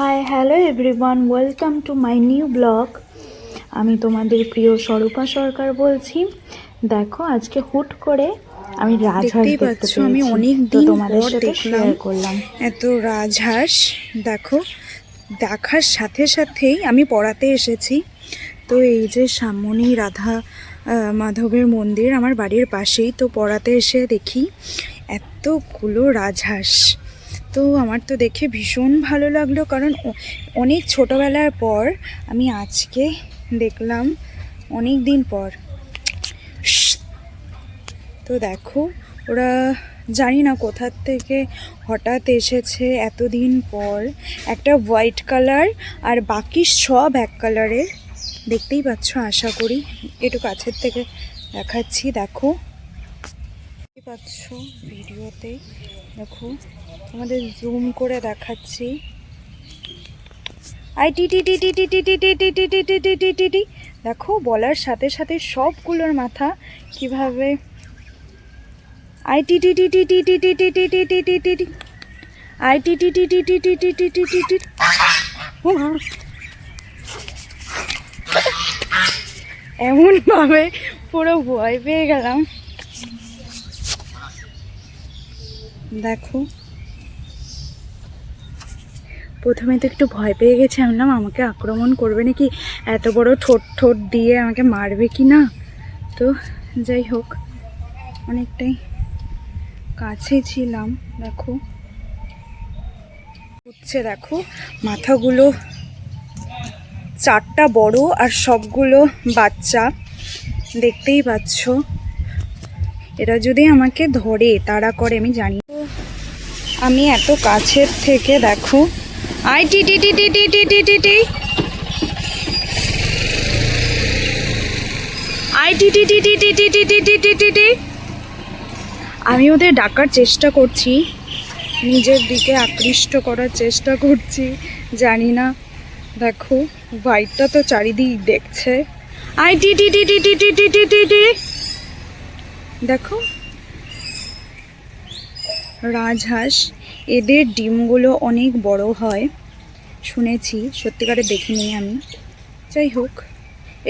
Hi hello everyone, welcome to my new blog. আমি তোমাদের প্রিয় স্বরূপা সরকার বলছি। দেখো, আজকে হুট করে আমি রাজহাঁস দেখতেই দেখতে পাচ্ছ, পেয়েছি, আমি অনেক তো দিন তোমাদের পর সাথে দেখলাম শেয়ার করলাম। এত রাজহাঁস। দেখো, দেখার সাথে সাথেই আমি পড়াতে এসেছি। তো এই যে সামনেই রাধা মাধবের মন্দির আমার বাড়ির পাশেই, তো পড়াতে এসে দেখি এতগুলো রাজহাঁস। তো আমার তো দেখে ভীষণ ভালো লাগলো, কারণ অনেক ছোটোবেলার পর আমি আজকে দেখলাম, অনেক দিন পর। তো দেখো, ওরা জানি না কোথার থেকে হঠাৎ এসেছে এতদিন পর। একটা হোয়াইট কালার আর বাকি সব এক কালারের, দেখতেই পাচ্ছ আশা করি। একটু কাছের থেকে দেখাচ্ছি, দেখো দেখতে পাচ্ছ ভিডিওতে। দেখো, আমাদের জুম করে দেখাচ্ছি। আই টি টি টি টি টি টি টি টি টি টি টি টি টি টি টি। দেখো, বলার সাথে সাথে সবগুলোর মাথা কিভাবে আই টি টি টি টি টি টি টি টি টি টি টি টি টি টি আই টি টি টি টি টি টি টি টি টি টি টি। এমনভাবে পুরো ভয় পেয়ে গেলাম। দেখো, প্রথমে তো একটু ভয় পেয়ে গেছি, আমি বললাম আমাকে আক্রমণ করবে নাকি, এত বড় ঠোঁট ঠোঁট দিয়ে আমাকে মারবে কি না। তো যাই হোক, অনেকটাই কাছে ছিলাম। দেখো উঠছে, দেখো মাথাগুলো চারটা বড় আর সবগুলো বাচ্চা, দেখতেই পাচ্ছ। এরা যদি আমাকে ধরে তাড়া করে আমি জানি। আমি এত কাছের থেকে দেখো, আই টি টি টি টি টি টি টি টি টি আই টি টি টি টি টি টি টি টি টি টি টি টি। আমি ওদের ডাকার চেষ্টা করছি, নিজের দিকে আকৃষ্ট করার চেষ্টা করছি, জানি না। দেখো, হোয়াইটটা তো চারিদিক দেখছে। আই টি টি টি টি টি টি টি টি টি টি। দেখো, রাজহাঁস, এদের ডিমগুলো অনেক বড় হয় শুনেছি, সত্যিকারে দেখিনি আমি। যাই হোক,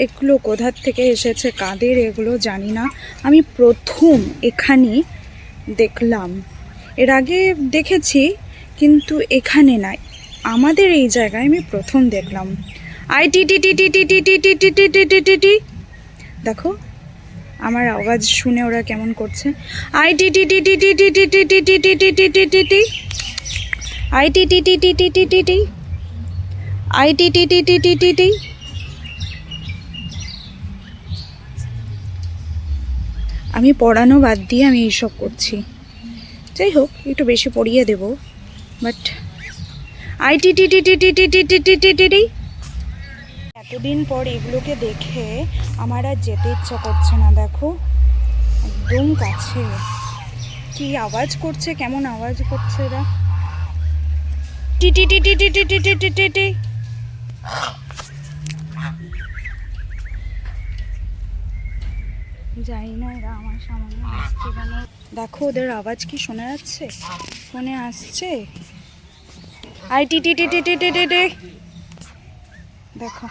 এগুলো কোথার থেকে এসেছে, কাদের এগুলো জানি না। আমি প্রথম এখানে দেখলাম, এর আগে দেখেছি কিন্তু এখানে নাই, আমাদের এই জায়গায় আমি প্রথম দেখলাম। আই টি টি টি টি টি টি টি টি টি টি টি টি টি। দেখো, আমার আওয়াজ শুনে ওরা কেমন করছে। আই টি টি টি টি টি টি টি টি টি টি টি টি টি টি টি। আই টি টি টি টি টি টি টি টি। আই টি টি টি টি টি টি টি। আমি পড়ানো বাদ দিয়ে আমি এইসব করছি। যাই হোক, একটু বেশি পড়িয়ে দেব, বাট আই টি টি টি টি টি টি টি টি টি টি টি। এতদিন পর এগুলোকে দেখে আমার আর যেতে ইচ্ছা করছে না। দেখো, একদম কাছে, কি আওয়াজ করছে, কেমন আওয়াজ করছে এরা। টি টি টি টি টি টি টি টি টি টি। জানি না এরা আমার সামনে আসছে কেন। দেখো, ওদের আওয়াজ কি শোনা যাচ্ছে, ফোনে আসছে। আই টি টি টি টি টি টি টি টি। দেখো,